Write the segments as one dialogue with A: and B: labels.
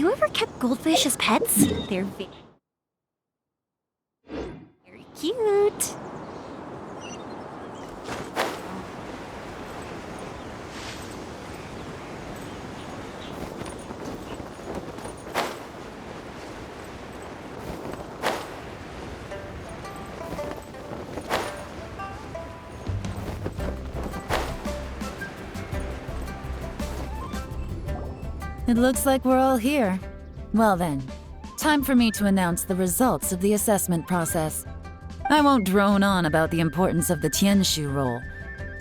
A: you ever kept goldfish as pets? They're very cute.
B: It looks like we're all here. Well then, time for me to announce the results of the assessment process. I won't drone on about the importance of the Tianshu role.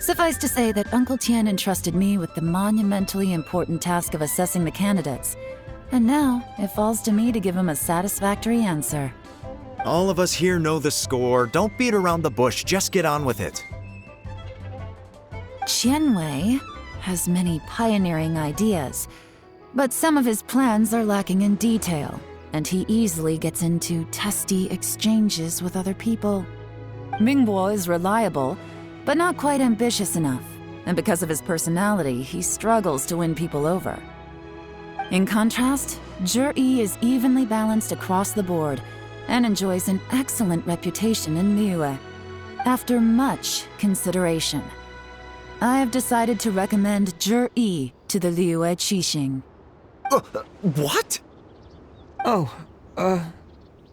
B: Suffice to say that Uncle Tian entrusted me with the monumentally important task of assessing the candidates. And now, it falls to me to give him a satisfactory answer.
C: All of us here know the score. Don't beat around the bush, just get on with it.
B: Qianwei has many pioneering ideas, but some of his plans are lacking in detail, and he easily gets into testy exchanges with other people. Mingbo is reliable, but not quite ambitious enough, and because of his personality, he struggles to win people over. In contrast, Zhi is evenly balanced across the board and enjoys an excellent reputation in Liyue. After much consideration, I have decided to recommend Zhi to the Liyue Qixing.
C: What?
D: Oh,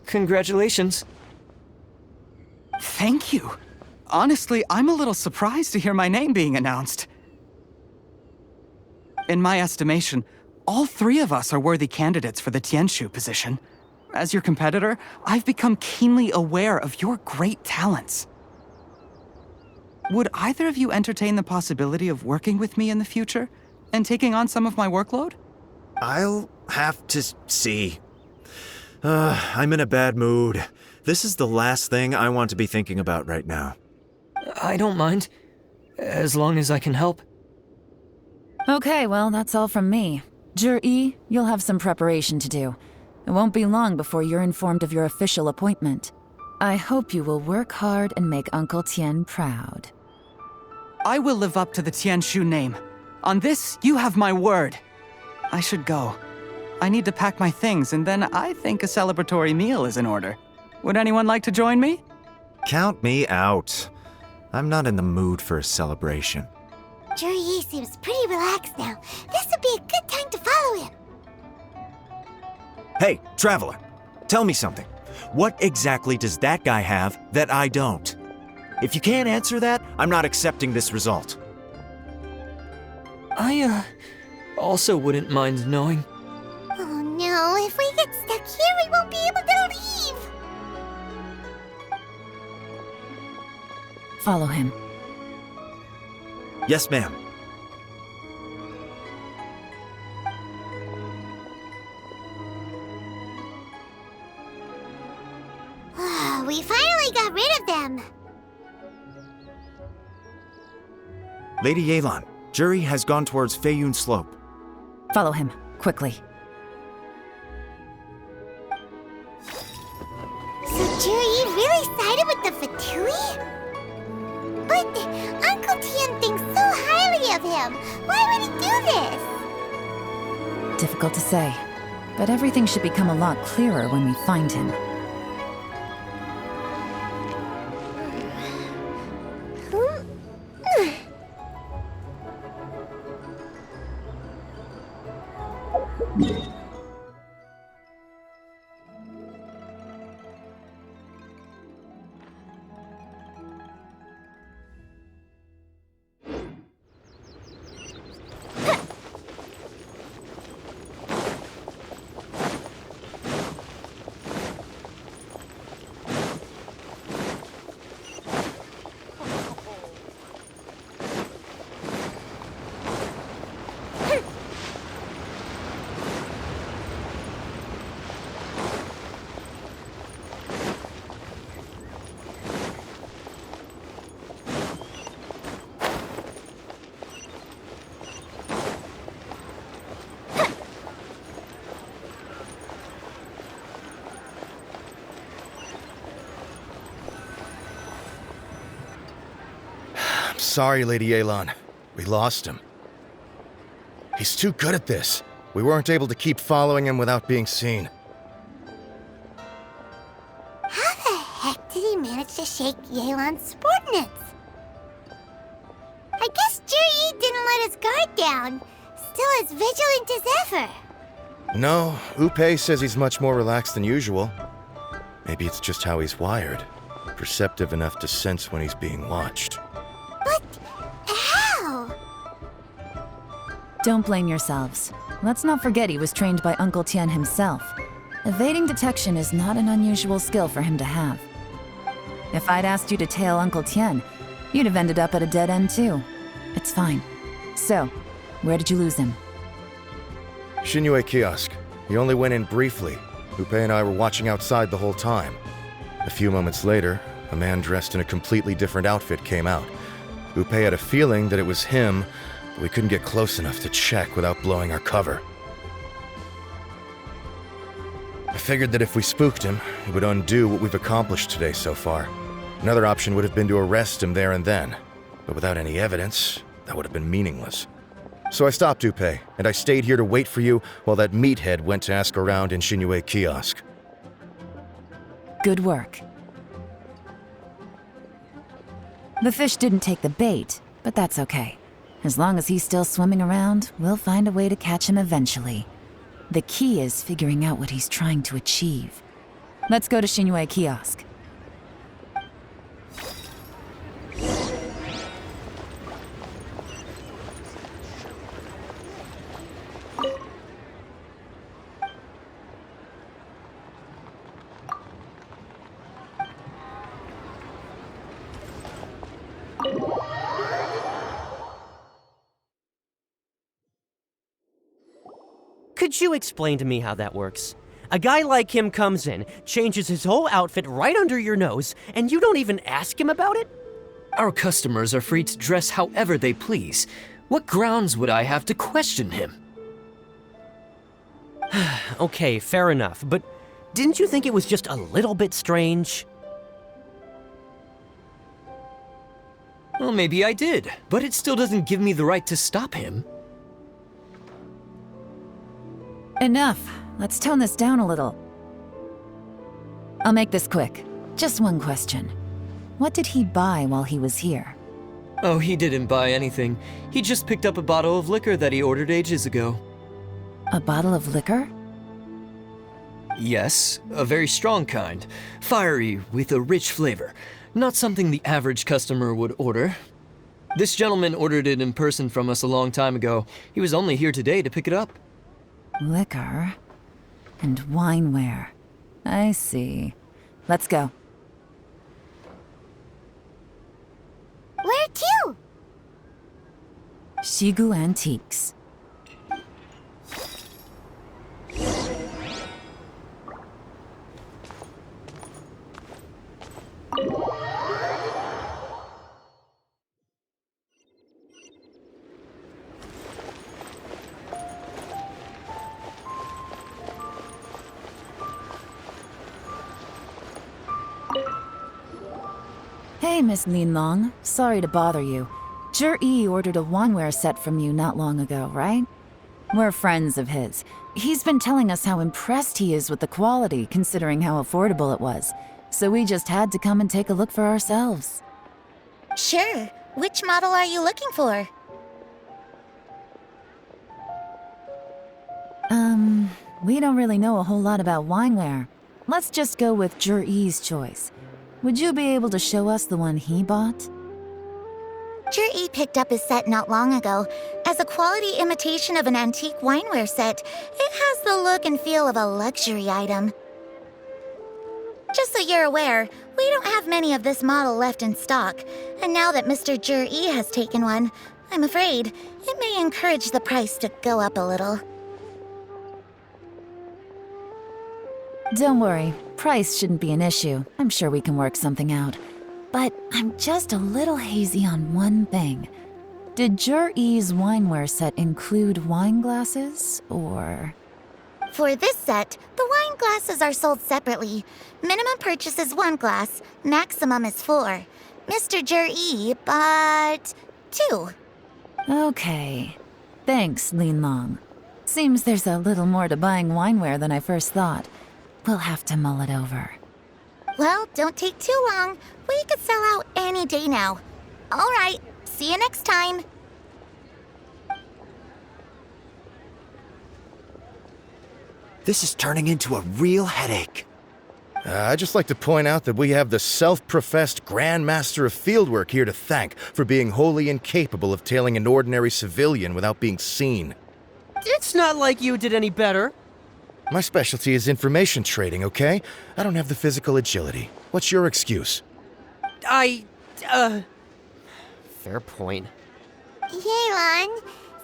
D: congratulations.
E: Thank you. Honestly, I'm a little surprised to hear my name being announced. In my estimation, all three of us are worthy candidates for the Tianshu position. As your competitor, I've become keenly aware of your great talents. Would either of you entertain the possibility of working with me in the future and taking on some of my workload?
C: I'll have to see. I'm in a bad mood. This is the last thing I want to be thinking about right now.
D: I don't mind, as long as I can help.
B: Okay, well, that's all from me. Zhi, you'll have some preparation to do. It won't be long before you're informed of your official appointment. I hope you will work hard and make Uncle Tian proud.
E: I will live up to the Tianshu name. On this, you have my word. I should go. I need to pack my things, and then I think a celebratory meal is in order. Would anyone like to join me?
C: Count me out. I'm not in the mood for a celebration.
A: Zhi seems pretty relaxed now. This would be a good time to follow him.
C: Hey, traveler, tell me something. What exactly does that guy have that I don't? If you can't answer that, I'm not accepting this result.
D: I, also wouldn't mind knowing.
A: Oh no, if we get stuck here, we won't be able to leave!
B: Follow him.
C: Yes, ma'am.
A: We finally got rid of them!
C: Lady Yelan, Zhi has gone towards Feiyun Slope.
B: Follow him, quickly.
A: So Zhi really sided with the Fatui? But Uncle Tian thinks so highly of him. Why would he do this?
B: Difficult to say, but everything should become a lot clearer when we find him.
F: Sorry, Lady Yelan. We lost him. He's too good at this. We weren't able to keep following him without being seen.
A: How the heck did he manage to shake Yelan's subordinates? I guess Juri didn't let his guard down. Still as vigilant as ever.
F: No, Upe says he's much more relaxed than usual. Maybe it's just how he's wired. Perceptive enough to sense when he's being watched.
A: But how?
B: Don't blame yourselves. Let's not forget he was trained by Uncle Tian himself. Evading detection is not an unusual skill for him to have. If I'd asked you to tail Uncle Tian, you'd have ended up at a dead end too. It's fine. So, where did you lose him?
F: Shinyue kiosk. He only went in briefly. Upe and I were watching outside the whole time. A few moments later, a man dressed in a completely different outfit came out. Upe had a feeling that it was him, but we couldn't get close enough to check without blowing our cover. I figured that if we spooked him, it would undo what we've accomplished today so far. Another option would have been to arrest him there and then, but without any evidence, that would have been meaningless. So I stopped Upe, and I stayed here to wait for you while that meathead went to ask around in Shinyue kiosk.
B: Good work. The fish didn't take the bait, but that's okay. As long as he's still swimming around, we'll find a way to catch him eventually. The key is figuring out what he's trying to achieve. Let's go to Shinyue kiosk.
G: Could you explain to me how that works? A guy like him comes in, changes his whole outfit right under your nose, and you don't even ask him about it?
D: Our customers are free to dress however they please. What grounds would I have to question him?
G: Okay, fair enough, but didn't you think it was just a little bit strange?
D: Well, maybe I did, but it still doesn't give me the right to stop him.
B: Enough. Let's tone this down a little. I'll make this quick. Just one question. What did he buy while he was here?
D: Oh, he didn't buy anything. He just picked up a bottle of liquor that he ordered ages ago.
B: A bottle of liquor?
D: Yes, a very strong kind. Fiery, with a rich flavor. Not something the average customer would order. This gentleman ordered it in person from us a long time ago. He was only here today to pick it up.
B: Liquor and wineware. I see. Let's go.
A: Where to?
B: Shigu Antiques. Hey, Miss Linlong. Sorry to bother you. Jur-E ordered a wineware set from you not long ago, right? We're friends of his. He's been telling us how impressed he is with the quality, considering how affordable it was. So we just had to come and take a look for ourselves.
A: Sure. Which model are you looking for?
B: We don't really know a whole lot about wineware. Let's just go with Jur-E's choice. Would you be able to show us the one he bought?
A: Jur-E picked up his set not long ago. As a quality imitation of an antique wineware set, it has the look and feel of a luxury item. Just so you're aware, we don't have many of this model left in stock, and now that Mr. Jur-E has taken one, I'm afraid it may encourage the price to go up a little.
B: Don't worry, price shouldn't be an issue. I'm sure we can work something out. But I'm just a little hazy on one thing. Did Jur-E's wineware set include wine glasses, or...?
A: For this set, the wine glasses are sold separately. Minimum purchase is 1 glass, maximum is 4. Mr. Jur-E bought 2.
B: Okay. Thanks, Linlong. Seems there's a little more to buying wineware than I first thought. We'll have to mull it over.
A: Well, don't take too long. We could sell out any day now. All right, see you next time.
C: This is turning into a real headache.
F: I'd just like to point out that we have the self-professed Grand Master of Fieldwork here to thank for being wholly incapable of tailing an ordinary civilian without being seen.
G: It's not like you did any better.
F: My specialty is information trading, okay? I don't have the physical agility. What's your excuse?
G: Fair point.
A: Yelan,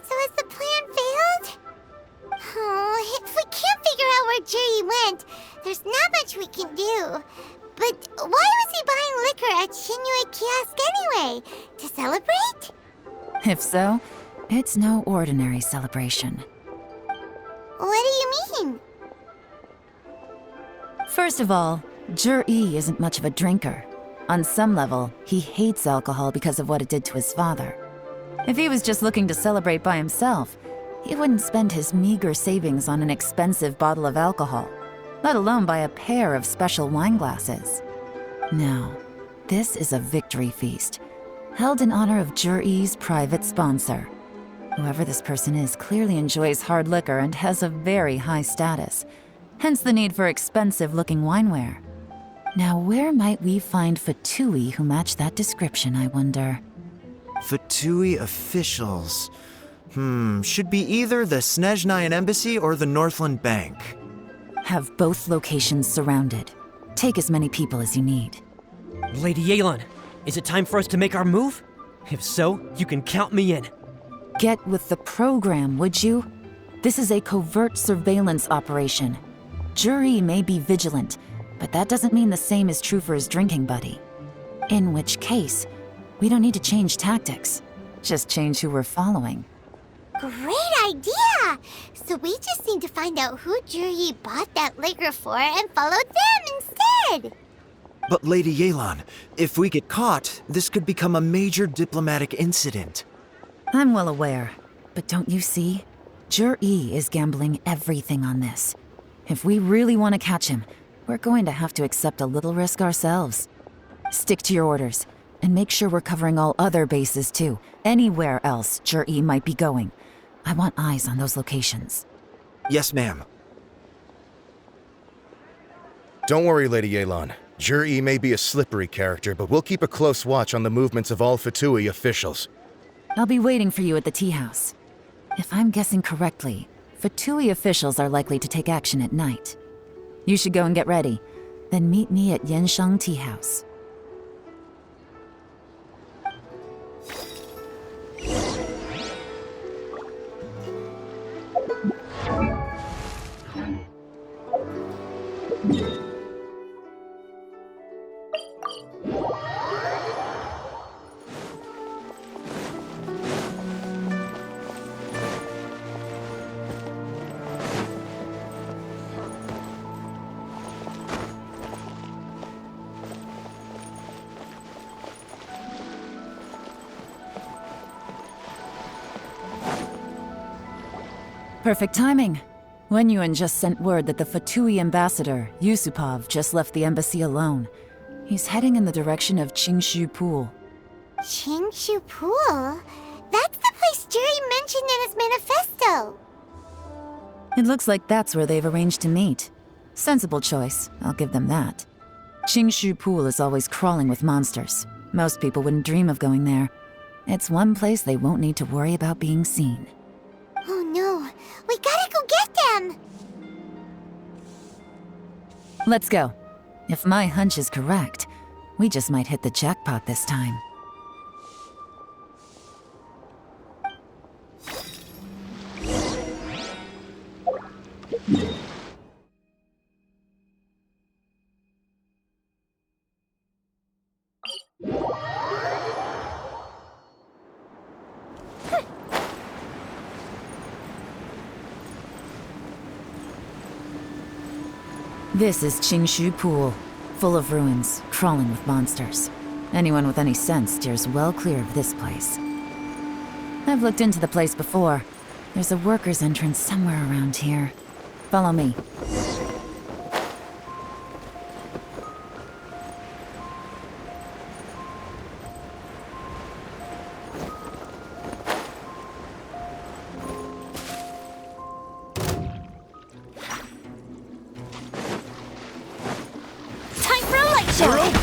A: so has the plan failed? Oh, if we can't figure out where Jerry went, there's not much we can do. But why was he buying liquor at Shinui Kiosk anyway? To celebrate?
B: If so, it's no ordinary celebration.
A: What do you mean?
B: First of all, Jur-E isn't much of a drinker. On some level, he hates alcohol because of what it did to his father. If he was just looking to celebrate by himself, he wouldn't spend his meager savings on an expensive bottle of alcohol, let alone buy a pair of special wine glasses. No, this is a victory feast, held in honor of Jur-E's private sponsor. Whoever this person is clearly enjoys hard liquor and has a very high status, hence the need for expensive-looking wineware. Now, where might we find Fatui who match that description, I wonder?
C: Fatui officials. Should be either the Snezhnayan Embassy or the Northland Bank.
B: Have both locations surrounded. Take as many people as you need.
G: Lady Yelan, is it time for us to make our move? If so, you can count me in.
B: Get with the program, would you? This is a covert surveillance operation. Jur-E may be vigilant, but that doesn't mean the same is true for his drinking buddy. In which case, we don't need to change tactics. Just change who we're following.
A: Great idea! So we just need to find out who Juri bought that liquor for and follow them instead!
C: But Lady Yelan, if we get caught, this could become a major diplomatic incident.
B: I'm well aware, but don't you see? Jur-E is gambling everything on this. If we really want to catch him, we're going to have to accept a little risk ourselves. Stick to your orders, and make sure we're covering all other bases too. Anywhere else Jur-E might be going. I want eyes on those locations.
C: Yes, ma'am.
F: Don't worry, Lady Yelan. Jur-E may be a slippery character, but we'll keep a close watch on the movements of all Fatui officials.
B: I'll be waiting for you at the tea house. If I'm guessing correctly, Fatui officials are likely to take action at night. You should go and get ready, then meet me at Yenshang Tea House. Perfect timing. Wenyuan just sent word that the Fatui ambassador, Yusupov, just left the embassy alone. He's heading in the direction of Qingshu Pool.
A: Qingshu Pool? That's the place Jerry mentioned in his manifesto!
B: It looks like that's where they've arranged to meet. Sensible choice, I'll give them that. Qingshu Pool is always crawling with monsters. Most people wouldn't dream of going there. It's one place they won't need to worry about being seen.
A: Oh no, we gotta go get them!
B: Let's go. If my hunch is correct, we just might hit the jackpot this time. This is Qingshu Pool, full of ruins, crawling with monsters. Anyone with any sense steers well clear of this place. I've looked into the place before. There's a worker's entrance somewhere around here. Follow me.
A: Time for a light show!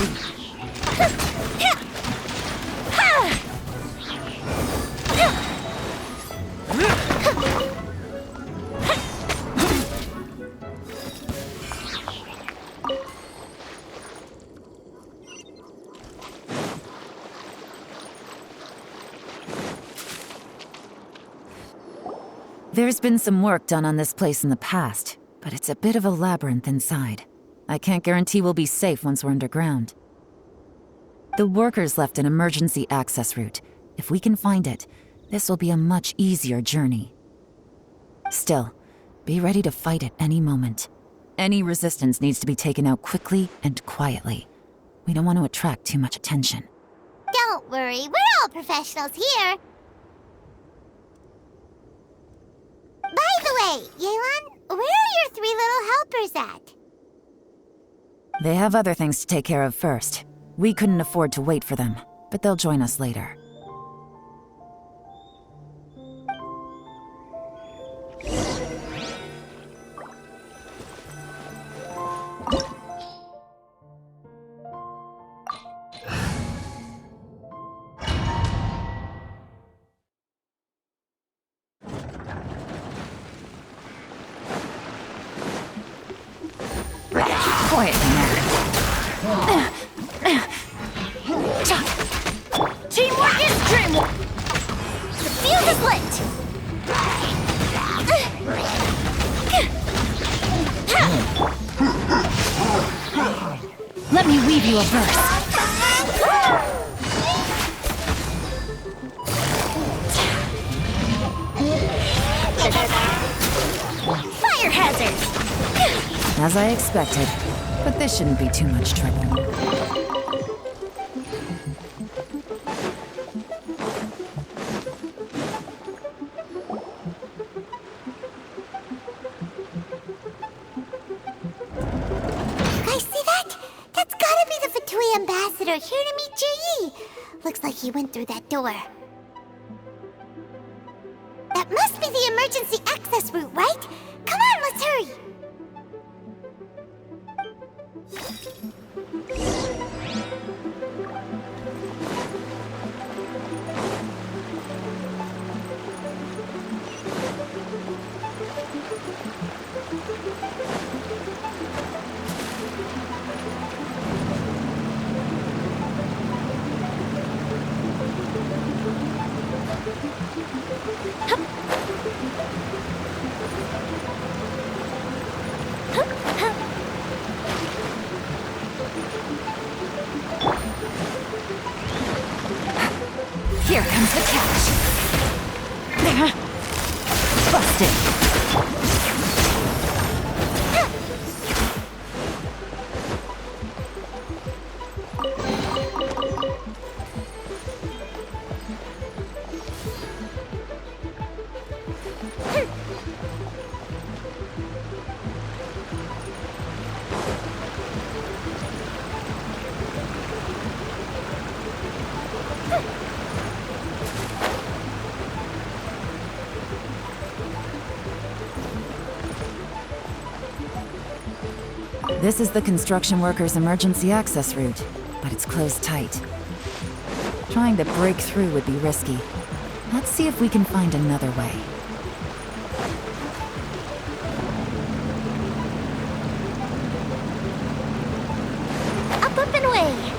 B: There's been some work done on this place in the past, but it's a bit of a labyrinth inside. I can't guarantee we'll be safe once we're underground. The workers left an emergency access route. If we can find it, this will be a much easier journey. Still, be ready to fight at any moment. Any resistance needs to be taken out quickly and quietly. We don't want to attract too much attention.
A: Don't worry, we're all professionals here. By the way, Yelan, where are your 3 little helpers at?
B: They have other things to take care of first. We couldn't afford to wait for them, but they'll join us later. Quietly now.
A: Teamwork is dreamwork! The fuse is lit!
B: Let me weave you a verse.
A: Fire hazard!
B: As I expected, but this shouldn't be too much trouble.
A: Ambassador here to meet Ji. Looks like he went through that door. That must be the emergency access route, right? Come on, let's hurry!
B: Here comes the catch. Busted. This is the construction workers' emergency access route, but it's closed tight. Trying to break through would be risky. Let's see if we can find another way.
A: Up and away!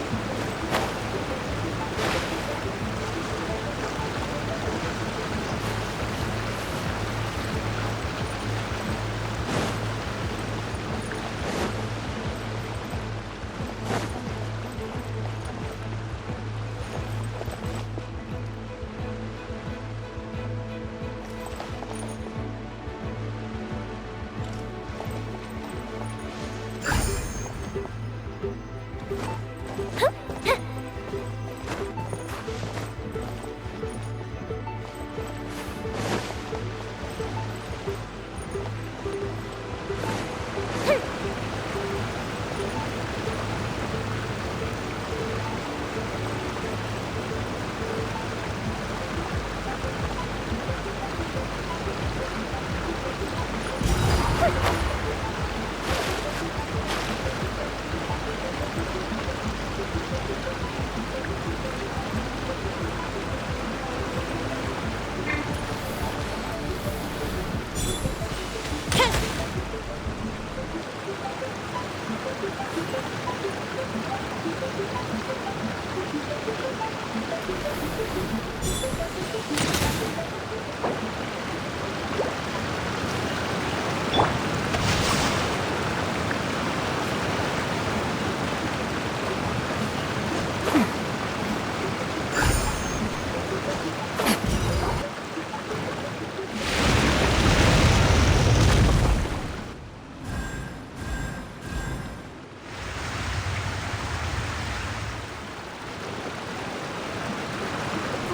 A: The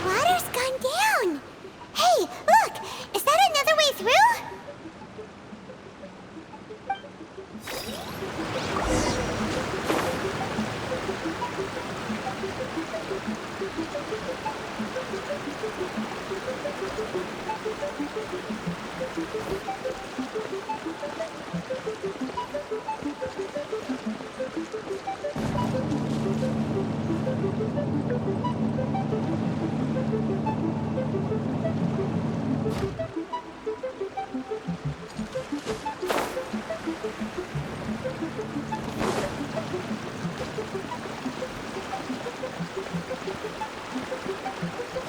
A: water's gone down. Hey, look! Is that another way through?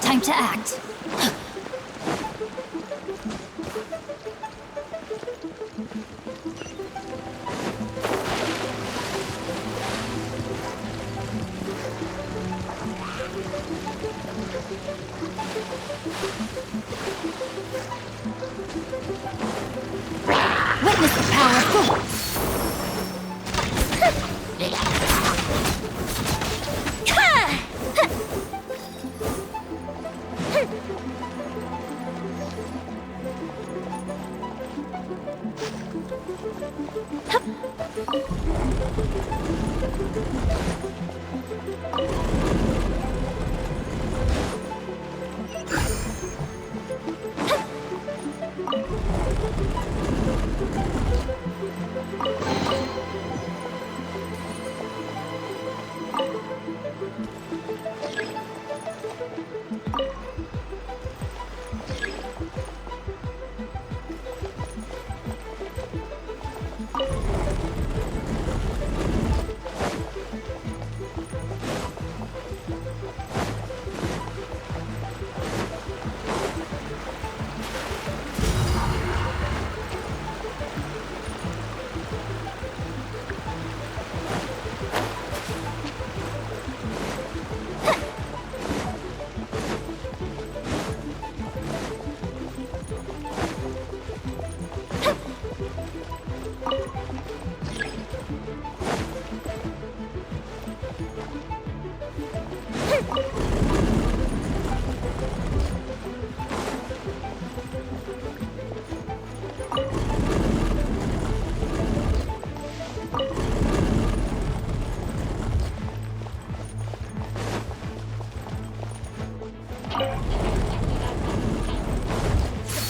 B: Time to act. Witness the power of God.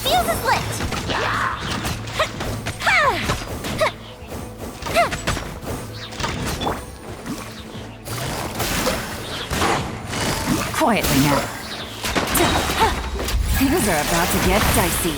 B: Fuse is lit! Quietly now. Things are about to get dicey.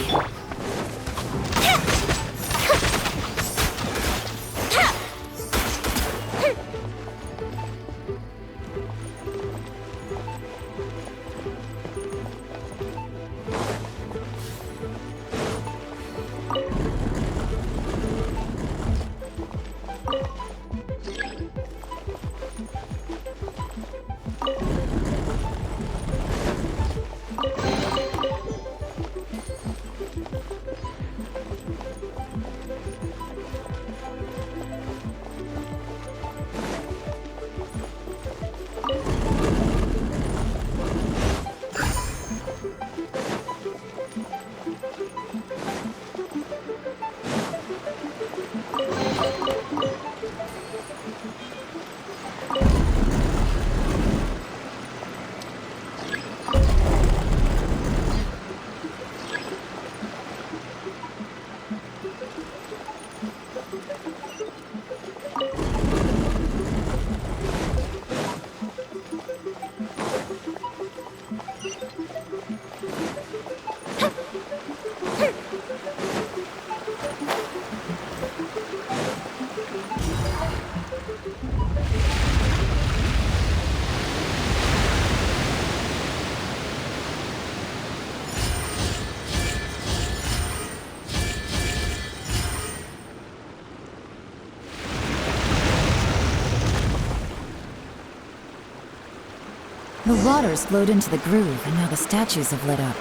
B: The waters flowed into the groove, and now the statues have lit up.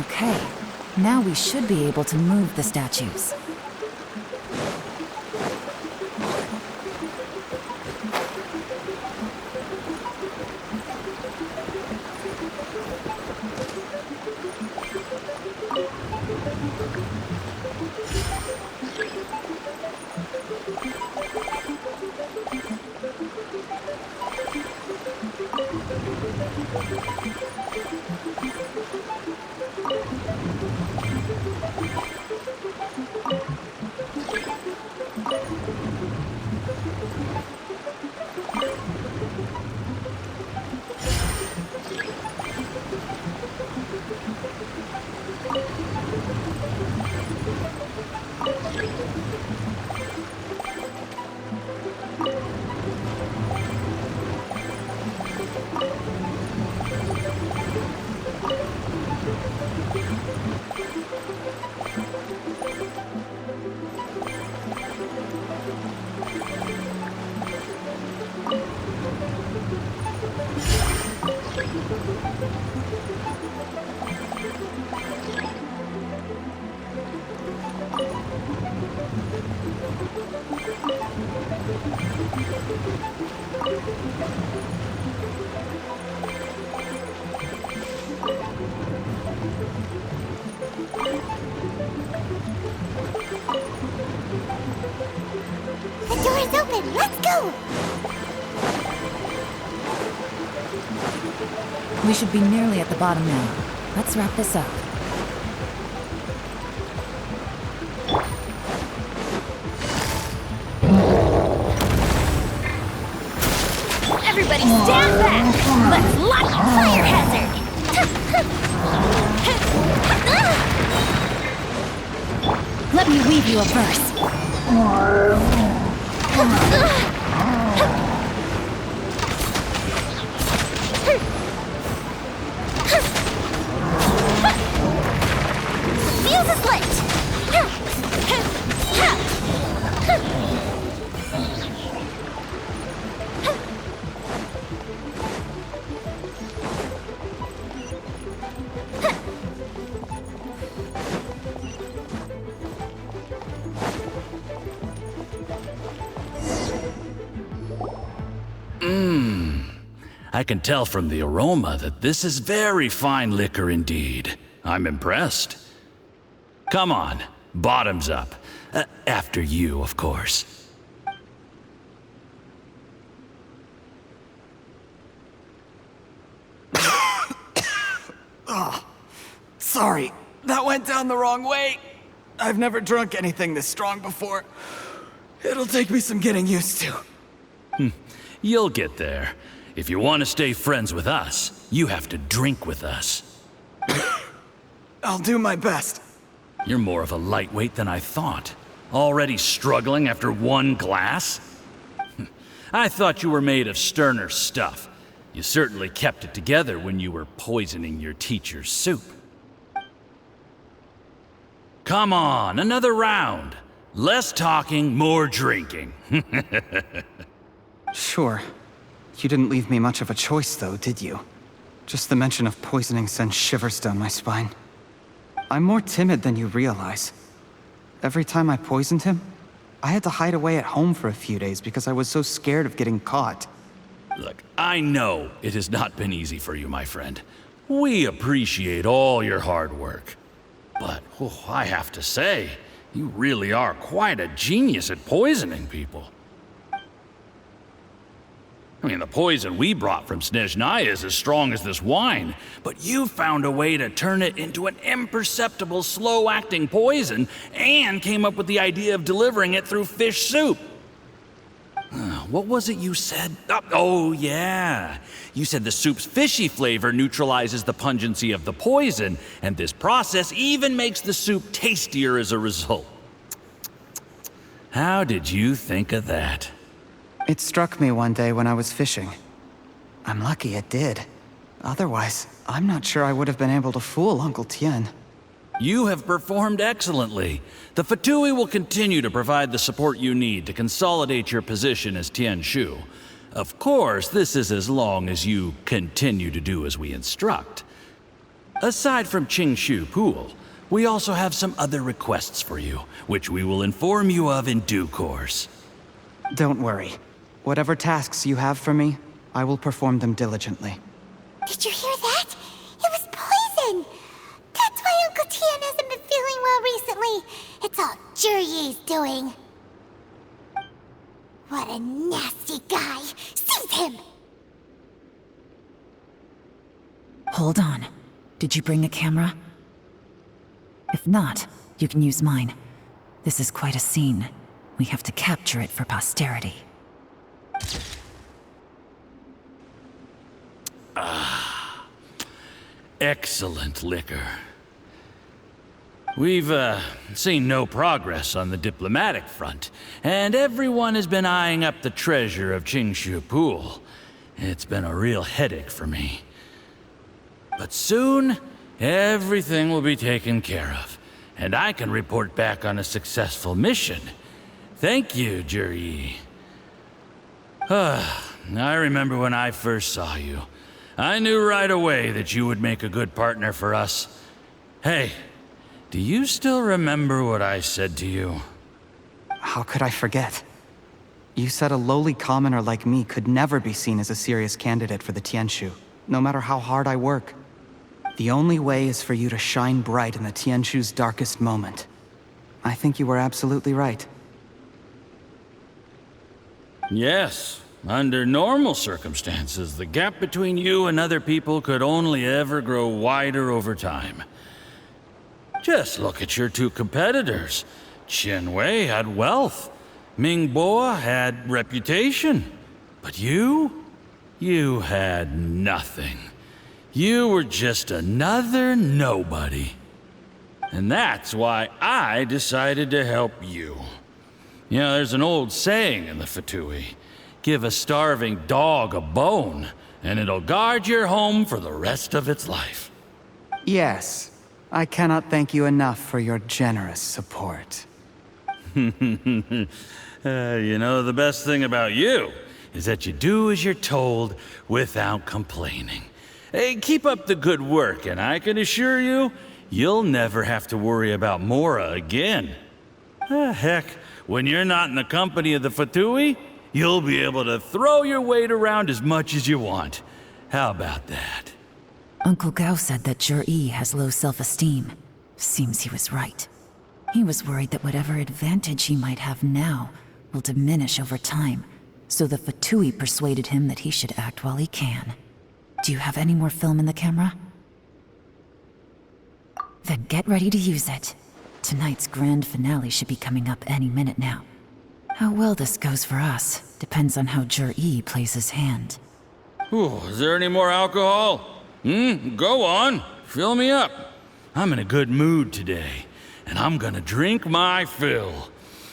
B: Okay, now we should be able to move the statues.
A: The door is open. Let's go.
B: We should be nearly at the bottom now. Let's wrap this up.
A: Everybody stand back. Let's launch a fire hazard.
B: Let me weave you a verse.
A: Fuse is lit.
H: I can tell from the aroma that this is very fine liquor indeed. I'm impressed. Come on, bottoms up. After you, of course.
E: Sorry, that went down the wrong way. I've never drunk anything this strong before. It'll take me some getting used to.
H: You'll get there. If you want to stay friends with us, you have to drink with us.
E: I'll do my best.
H: You're more of a lightweight than I thought. Already struggling after one glass? I thought you were made of sterner stuff. You certainly kept it together when you were poisoning your teacher's soup. Come on, another round. Less talking, more drinking.
E: Sure. You didn't leave me much of a choice, though, did you? Just the mention of poisoning sends shivers down my spine. I'm more timid than you realize. Every time I poisoned him, I had to hide away at home for a few days because I was so scared of getting caught.
H: Look, I know it has not been easy for you, my friend. We appreciate all your hard work. But, I have to say, you really are quite a genius at poisoning people. I mean, the poison we brought from Snezhnaya is as strong as this wine, but you found a way to turn it into an imperceptible, slow-acting poison and came up with the idea of delivering it through fish soup. What was it you said? Oh, yeah. You said the soup's fishy flavor neutralizes the pungency of the poison, and this process even makes the soup tastier as a result. How did you think of that?
E: It struck me one day when I was fishing. I'm lucky it did. Otherwise, I'm not sure I would have been able to fool Uncle Tien.
H: You have performed excellently. The Fatui will continue to provide the support you need to consolidate your position as Tian Shu. Of course, this is as long as you continue to do as we instruct. Aside from Qingshu Pool, we also have some other requests for you, which we will inform you of in due course.
E: Don't worry. Whatever tasks you have for me, I will perform them diligently.
A: Did you hear that? It was poison! That's why Uncle Tian hasn't been feeling well recently. It's all Zhiyi's doing. What a nasty guy! Seize him!
B: Hold on. Did you bring a camera? If not, you can use mine. This is quite a scene. We have to capture it for posterity.
H: Excellent liquor. We've, seen no progress on the diplomatic front, and everyone has been eyeing up the treasure of Qingshu Pool. It's been a real headache for me. But soon, everything will be taken care of, and I can report back on a successful mission. Thank you, Zhiyi. I remember when I first saw you. I knew right away that you would make a good partner for us. Hey, do you still remember what I said to you?
E: How could I forget? You said a lowly commoner like me could never be seen as a serious candidate for the Tianshu, no matter how hard I work. The only way is for you to shine bright in the Tianshu's darkest moment. I think you were absolutely right.
H: Yes. Under normal circumstances, the gap between you and other people could only ever grow wider over time. Just look at your two competitors. Chen Wei had wealth. Ming Boa had reputation. But you had nothing. You were just another nobody. And that's why I decided to help you. You know, there's an old saying in the Fatui. Give a starving dog a bone, and it'll guard your home for the rest of its life.
E: Yes. I cannot thank you enough for your generous support.
H: You know, the best thing about you is that you do as you're told without complaining. Hey, keep up the good work, and I can assure you, you'll never have to worry about Mora again. Heck, when you're not in the company of the Fatui, you'll be able to throw your weight around as much as you want. How about that?
B: Uncle Gao said that Zhiyi has low self-esteem. Seems he was right. He was worried that whatever advantage he might have now will diminish over time, so the Fatui persuaded him that he should act while he can. Do you have any more film in the camera? Then get ready to use it. Tonight's grand finale should be coming up any minute now. How well this goes for us depends on how Zhiyi plays his hand.
H: Ooh, is there any more alcohol? Go on. Fill me up. I'm in a good mood today, and I'm gonna drink my fill.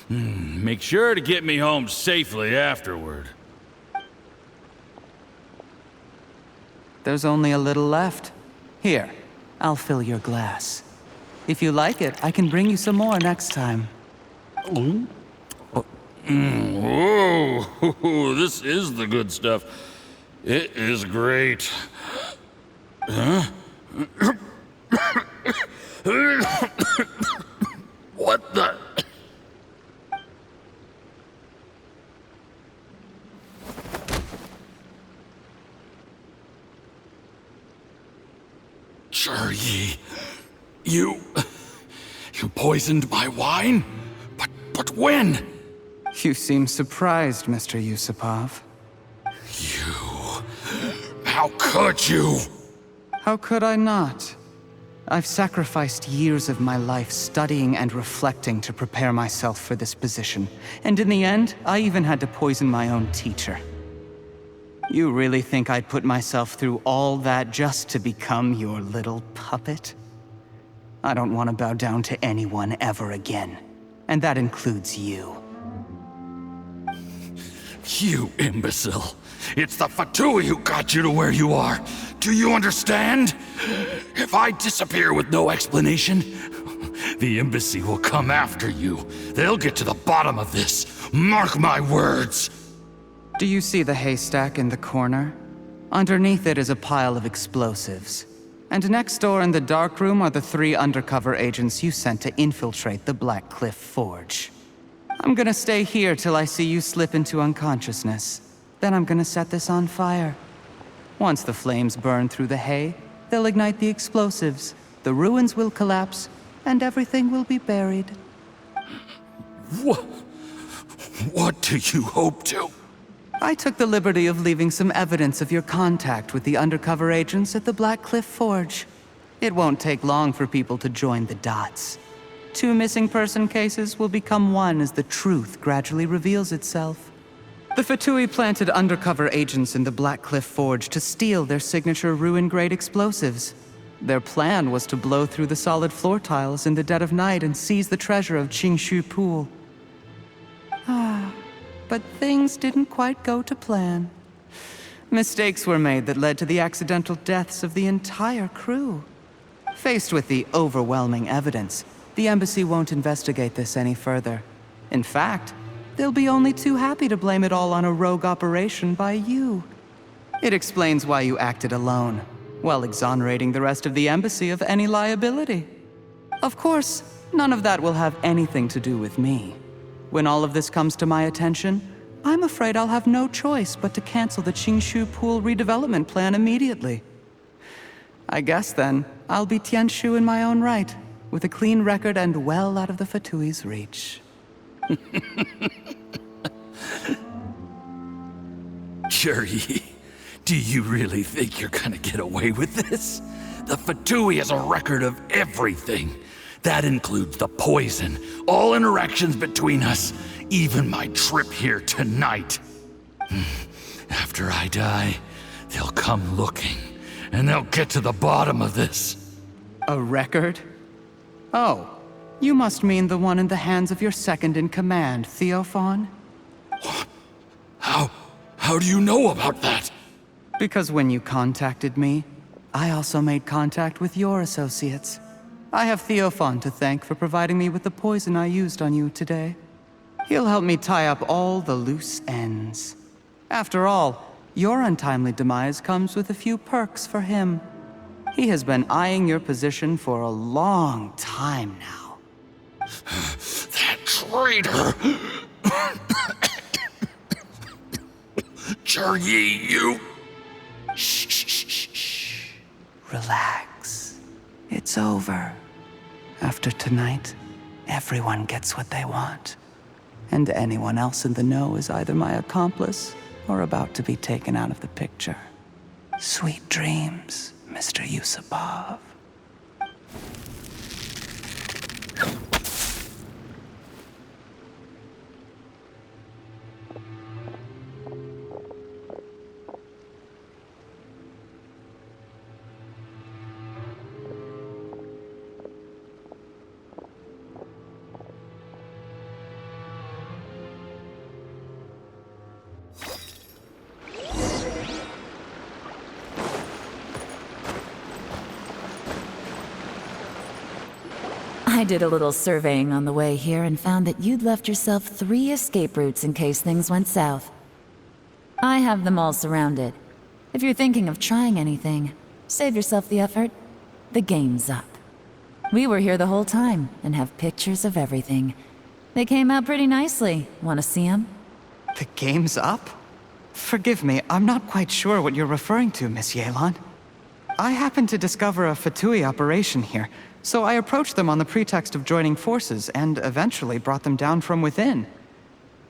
H: Make sure to get me home safely afterward.
E: There's only a little left. Here, I'll fill your glass. If you like it, I can bring you some more next time.
H: Whoa, this is the good stuff. It is great. Huh? What the? Zhiyi, you poisoned my wine? But when?
E: You seem surprised, Mr. Yusupov.
H: How could you?
E: How could I not? I've sacrificed years of my life studying and reflecting to prepare myself for this position. And in the end, I even had to poison my own teacher. You really think I'd put myself through all that just to become your little puppet? I don't want to bow down to anyone ever again. And that includes you.
H: You imbecile. It's the Fatui who got you to where you are. Do you understand? If I disappear with no explanation, the embassy will come after you. They'll get to the bottom of this. Mark my words.
E: Do you see the haystack in the corner? Underneath it is a pile of explosives. And next door in the dark room are the 3 undercover agents you sent to infiltrate the Black Cliff Forge. I'm gonna stay here till I see you slip into unconsciousness. Then I'm gonna set this on fire. Once the flames burn through the hay, they'll ignite the explosives, the ruins will collapse, and everything will be buried.
H: What do you hope to?
E: I took the liberty of leaving some evidence of your contact with the undercover agents at the Black Cliff Forge. It won't take long for people to join the dots. 2 missing person cases will become one as the truth gradually reveals itself. The Fatui planted undercover agents in the Black Cliff Forge to steal their signature ruin-grade explosives. Their plan was to blow through the solid floor tiles in the dead of night and seize the treasure of Qingshu Pool. But things didn't quite go to plan. Mistakes were made that led to the accidental deaths of the entire crew. Faced with the overwhelming evidence, the embassy won't investigate this any further. In fact, they'll be only too happy to blame it all on a rogue operation by you. It explains why you acted alone, while exonerating the rest of the embassy of any liability. Of course, none of that will have anything to do with me. When all of this comes to my attention, I'm afraid I'll have no choice but to cancel the Qingshu Pool redevelopment plan immediately. I guess then, I'll be Tianshu in my own right, with a clean record and well out of the Fatui's reach.
H: Cherry, do you really think you're gonna get away with this? The Fatui has a record of everything. That includes the poison, all interactions between us, even my trip here tonight. After I die, they'll come looking, and they'll get to the bottom of this.
E: A record? Oh, you must mean the one in the hands of your second-in-command, Theophan?
H: How do you know about that?
E: Because when you contacted me, I also made contact with your associates. I have Theophan to thank for providing me with the poison I used on you today. He'll help me tie up all the loose ends. After all, your untimely demise comes with a few perks for him. He has been eyeing your position for a long time now.
H: That traitor! Cherry, you...
E: Shh. Relax. It's over. After tonight, everyone gets what they want. And anyone else in the know is either my accomplice or about to be taken out of the picture. Sweet dreams, Mr. Yusupov.
B: I did a little surveying on the way here and found that you'd left yourself 3 escape routes in case things went south. I have them all surrounded. If you're thinking of trying anything, save yourself the effort. The game's up. We were here the whole time and have pictures of everything. They came out pretty nicely. Want to see them?
E: The game's up? Forgive me, I'm not quite sure what you're referring to, Miss Yelan. I happened to discover a Fatui operation here, so I approached them on the pretext of joining forces and eventually brought them down from within.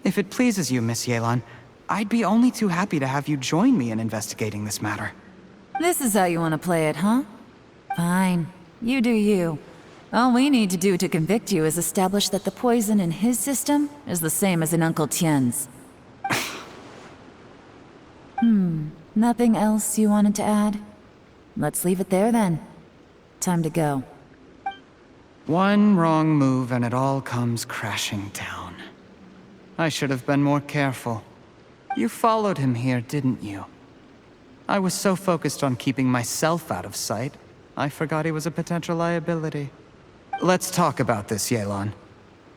E: If it pleases you, Miss Yelan, I'd be only too happy to have you join me in investigating this matter.
B: This is how you want to play it, huh? Fine. You do you. All we need to do to convict you is establish that the poison in his system is the same as in Uncle Tien's. Nothing else you wanted to add? Let's leave it there then. Time to go.
E: One wrong move and it all comes crashing down. I should have been more careful. You followed him here, didn't you? I was so focused on keeping myself out of sight, I forgot he was a potential liability. Let's talk about this, Yelan.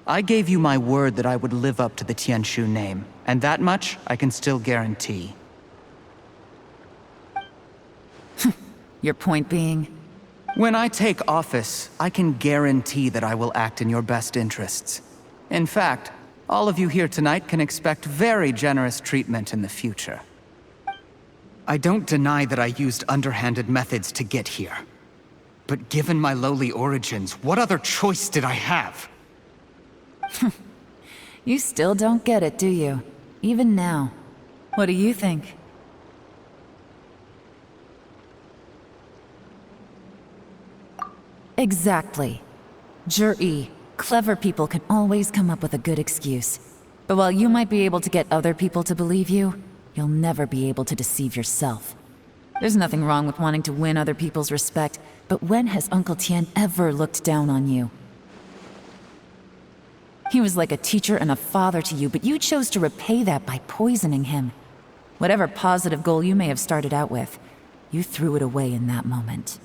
E: I gave you my word that I would live up to the Tianshu name, and that much I can still guarantee.
B: Your point being?
E: When I take office, I can guarantee that I will act in your best interests. In fact, all of you here tonight can expect very generous treatment in the future. I don't deny that I used underhanded methods to get here. But given my lowly origins, what other choice did I have?
B: You still don't get it, do you? Even now. What do you think? Exactly. Jur-E, clever people can always come up with a good excuse. But while you might be able to get other people to believe you, you'll never be able to deceive yourself. There's nothing wrong with wanting to win other people's respect, but when has Uncle Tian ever looked down on you? He was like a teacher and a father to you, but you chose to repay that by poisoning him. Whatever positive goal you may have started out with, you threw it away in that moment.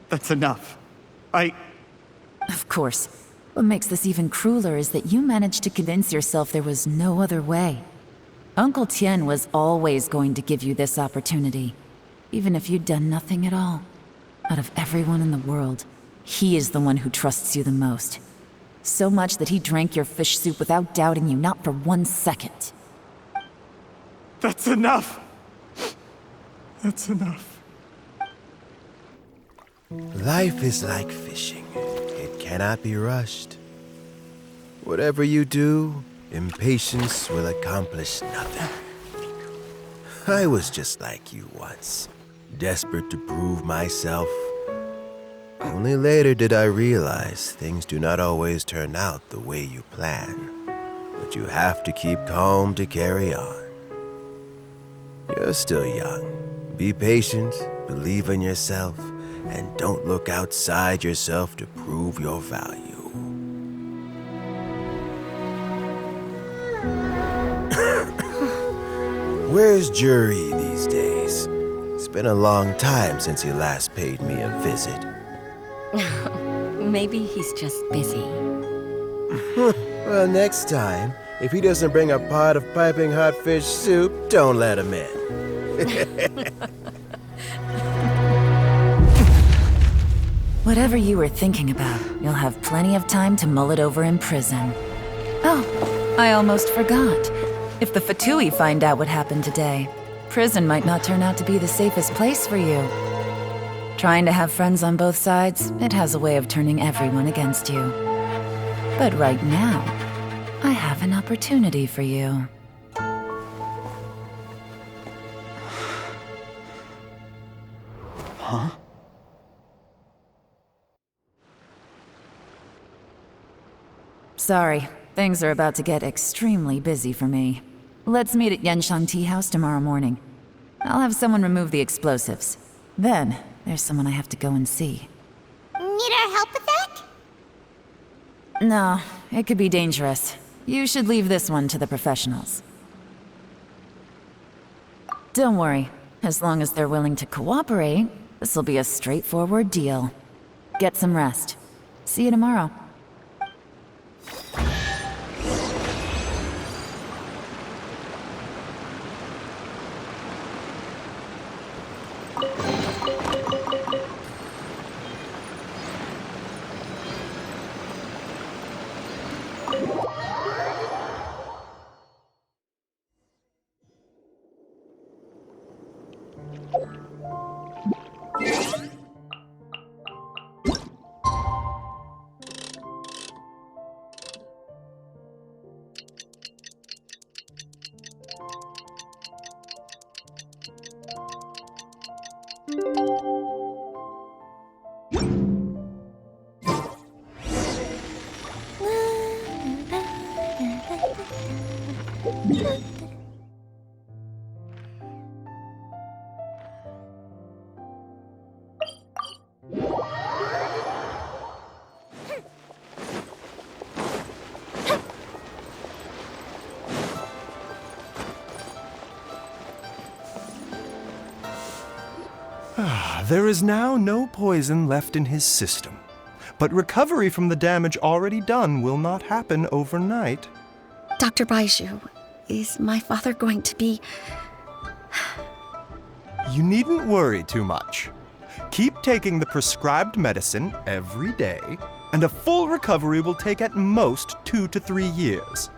E: That's enough.
B: Of course. What makes this even crueler is that you managed to convince yourself there was no other way. Uncle Tian was always going to give you this opportunity, even if you'd done nothing at all. Out of everyone in the world, he is the one who trusts you the most. So much that he drank your fish soup without doubting you, not for 1 second.
E: That's enough! That's enough.
I: Life is like fishing. It cannot be rushed. Whatever you do, impatience will accomplish nothing. I was just like you once, desperate to prove myself. Only later did I realize things do not always turn out the way you plan, but you have to keep calm to carry on. You're still young. Be patient, believe in yourself, and don't look outside yourself to prove your value. Where's Jur-E these days? It's been a long time since he last paid me a visit.
J: Maybe he's just busy.
I: Well, next time, if he doesn't bring a pot of piping hot fish soup, don't let him in.
B: Whatever you were thinking about, you'll have plenty of time to mull it over in prison. Oh, I almost forgot. If the Fatui find out what happened today, prison might not turn out to be the safest place for you. Trying to have friends on both sides, it has a way of turning everyone against you. But right now, I have an opportunity for you.
E: Huh?
B: Sorry, things are about to get extremely busy for me. Let's meet at Yenshan Tea House tomorrow morning. I'll have someone remove the explosives. Then, there's someone I have to go and see.
A: Need our help with that?
B: No, it could be dangerous. You should leave this one to the professionals. Don't worry. As long as they're willing to cooperate, this'll be a straightforward deal. Get some rest. See you tomorrow.
K: There is now no poison left in his system.
J: but recovery from the damage already done will not happen overnight.
K: Dr. Baiju, is my father going to be...
J: You needn't worry too much. Keep taking the prescribed medicine every day, and a full recovery will take at most 2 to 3 years.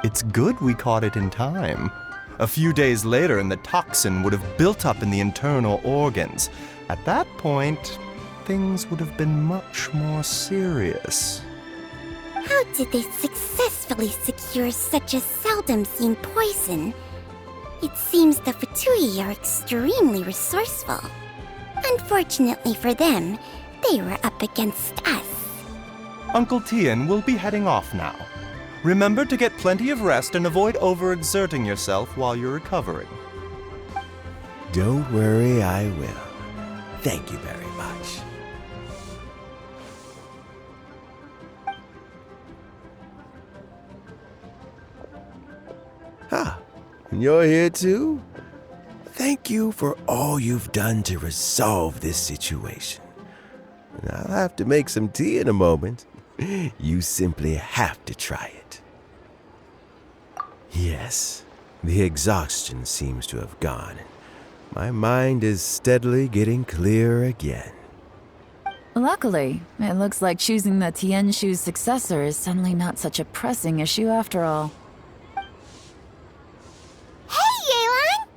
J: It's good we caught it in time. A few days later, and the toxin would have built up in the internal organs. At that point, things would have been much more serious.
A: How did they successfully secure such a seldom-seen poison? It seems the Fatui are extremely resourceful. Unfortunately for them, they were up against us.
J: Uncle Tian will be heading off now. Remember to get plenty of rest and avoid overexerting yourself while you're recovering.
I: Don't worry, I will. Thank you very much. Ah, and you're here too? Thank you for all you've done to resolve this situation. And I'll have to make some tea in a moment. You simply have to try it. Yes, the exhaustion seems to have gone. My mind is steadily getting clearer again.
B: Luckily, it looks like choosing the Tianshu's successor is suddenly not such a pressing issue after all.
A: Hey, Yelan!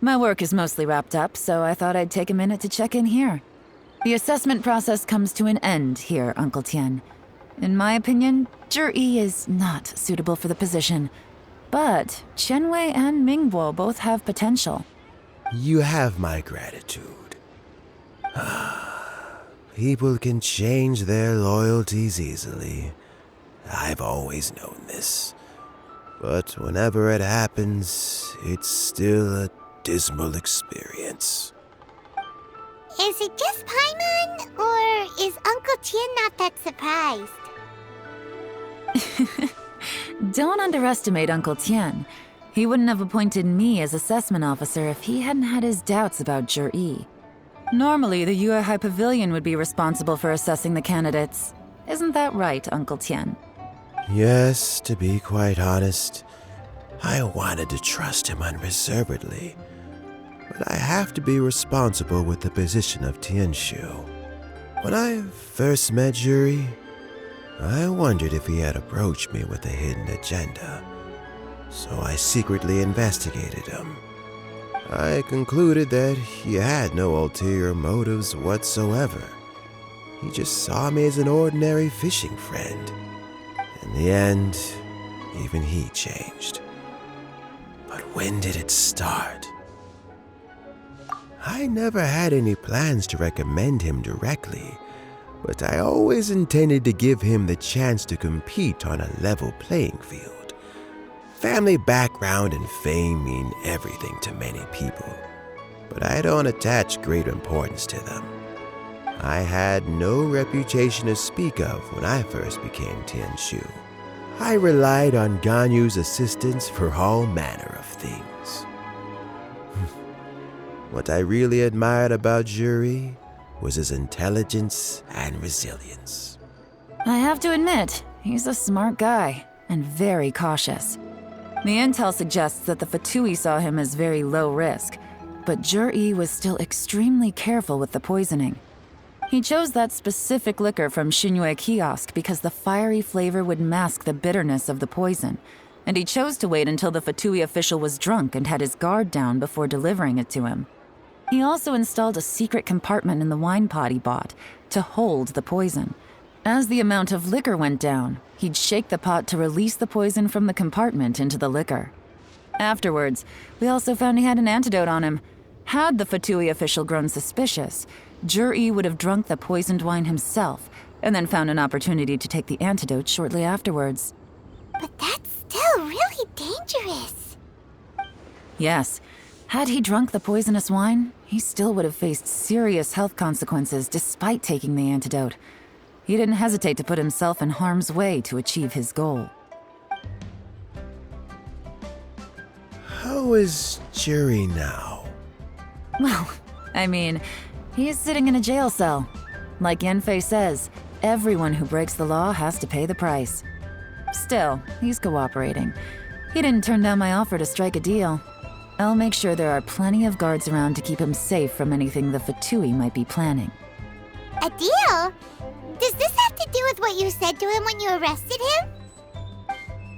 B: My work is mostly wrapped up, so I thought I'd take a minute to check in here. The assessment process comes to an end here, Uncle Tian. In my opinion, Zhi is not suitable for the position. But Qianwei and Mingbo both have potential.
I: You have my gratitude. People can change their loyalties easily. I've always known this. But whenever it happens, it's still a dismal experience.
A: Is it just Paimon, or is Uncle Tian not that surprised?
B: Don't underestimate Uncle Tian. He wouldn't have appointed me as assessment officer if he hadn't had his doubts about Zhi. Normally, the Yue High Pavilion would be responsible for assessing the candidates. Isn't that right, Uncle Tian?
I: Yes, to be quite honest, I wanted to trust him unreservedly. But I have to be responsible with the position of Tianshu. When I first met Zhi, I wondered if he had approached me with a hidden agenda. So I secretly investigated him. I concluded that he had no ulterior motives whatsoever. He just saw me as an ordinary fishing friend. In the end, even he changed. But when did it start? I never had any plans to recommend him directly, but I always intended to give him the chance to compete on a level playing field. Family background and fame mean everything to many people, but I don't attach great importance to them. I had no reputation to speak of when I first became Tianshu. I relied on Ganyu's assistance for all manner of things. What I really admired about Zhi was his intelligence and resilience.
B: I have to admit, he's a smart guy, and very cautious. The intel suggests that the Fatui saw him as very low risk, but Zhi was still extremely careful with the poisoning. He chose that specific liquor from Xinyue Kiosk because the fiery flavor would mask the bitterness of the poison, and he chose to wait until the Fatui official was drunk and had his guard down before delivering it to him. He also installed a secret compartment in the wine pot he bought to hold the poison. As the amount of liquor went down, he'd shake the pot to release the poison from the compartment into the liquor. Afterwards, we also found he had an antidote on him. Had the Fatui official grown suspicious, Zhi would have drunk the poisoned wine himself, and then found an opportunity to take the antidote shortly afterwards.
A: But that's still really dangerous.
B: Yes. Had he drunk the poisonous wine, he still would have faced serious health consequences despite taking the antidote. He didn't hesitate to put himself in harm's way to achieve his goal.
I: How is Zhi now?
B: Well, I mean, he's sitting in a jail cell. Like Yanfei says, everyone who breaks the law has to pay the price. Still, he's cooperating. He didn't turn down my offer to strike a deal. I'll make sure there are plenty of guards around to keep him safe from anything the Fatui might be planning.
A: A deal? Does this have to do with what you said to him when you arrested him?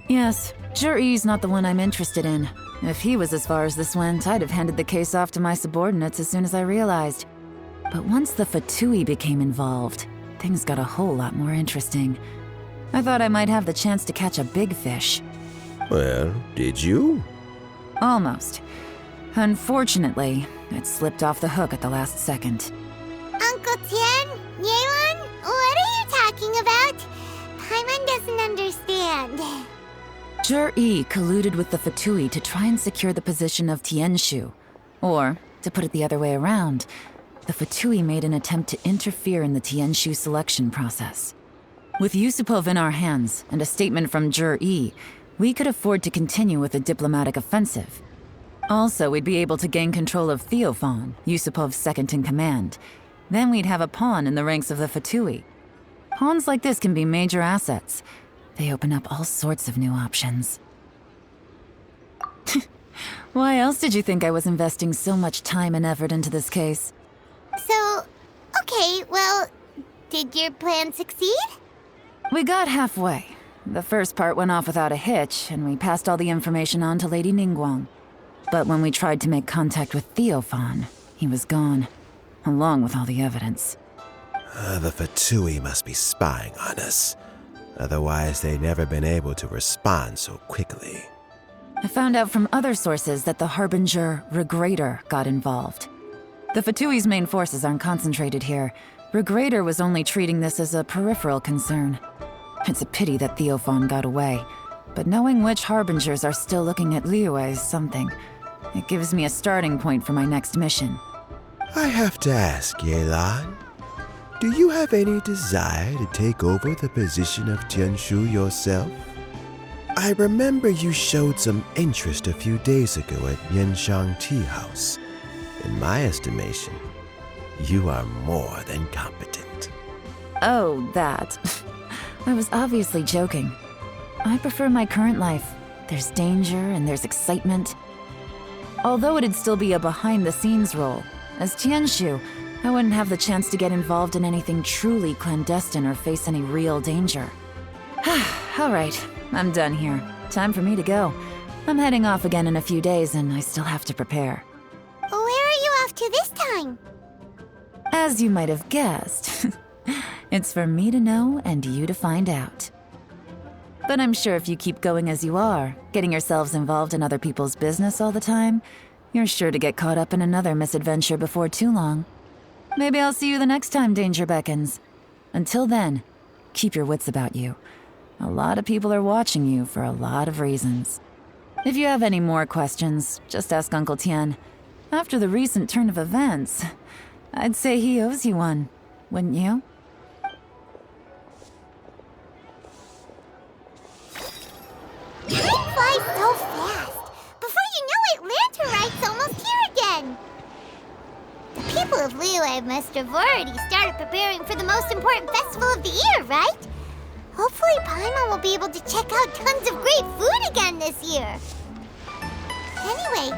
B: Yes, Zhiyi's not the one I'm interested in. If he was as far as this went, I'd have handed the case off to my subordinates as soon as I realized. But once the Fatui became involved, things got a whole lot more interesting. I thought I might have the chance to catch a big fish.
I: Well, did you?
B: Almost. Unfortunately, it slipped off the hook at the last second.
A: Uncle Tian? Yelan? What are you talking about? Paimon doesn't understand.
B: Zhiyi colluded with the Fatui to try and secure the position of Tianshu. Or, to put it the other way around, the Fatui made an attempt to interfere in the Tianshu selection process. With Yusupov in our hands and a statement from Zhiyi, we could afford to continue with a diplomatic offensive. Also, we'd be able to gain control of Theophan, Yusupov's second-in-command. Then we'd have a pawn in the ranks of the Fatui. Pawns like this can be major assets. They open up all sorts of new options. Why else did you think I was investing so much time and effort into this case?
A: So, okay, well, did your plan succeed?
B: We got halfway. The first part went off without a hitch, and we passed all the information on to Lady Ningguang. But when we tried to make contact with Theophan, he was gone, along with all the evidence.
I: The Fatui must be spying on us. Otherwise, they'd never been able to respond so quickly.
B: I found out from other sources that the Harbinger, Regrator, got involved. The Fatui's main forces aren't concentrated here. Regrator was only treating this as a peripheral concern. It's a pity that Theophan got away, but knowing which Harbingers are still looking at Liyue is something. It gives me a starting point for my next mission.
I: I have to ask, Yelan, do you have any desire to take over the position of Tianshu yourself? I remember you showed some interest a few days ago at Yanshang Tea House. In my estimation, you are more than competent.
B: Oh, that. I was obviously joking. I prefer my current life. There's danger and there's excitement. Although it'd still be a behind-the-scenes role, as Tianshu, I wouldn't have the chance to get involved in anything truly clandestine or face any real danger. All right, I'm done here. Time for me to go. I'm heading off again in a few days and I still have to prepare.
A: Where are you off to this time?
B: As you might have guessed, it's for me to know and you to find out. But I'm sure if you keep going as you are, getting yourselves involved in other people's business all the time, you're sure to get caught up in another misadventure before too long. Maybe I'll see you the next time danger beckons. Until then, keep your wits about you. A lot of people are watching you for a lot of reasons. If you have any more questions, just ask Uncle Tian. After the recent turn of events, I'd say he owes you one, wouldn't you?
A: Time flies so fast. Before you know it, Lanterite's almost here again. The people of Liyue must have already started preparing for the most important festival of the year, right? Hopefully Paimon will be able to check out tons of great food again this year. Anyway,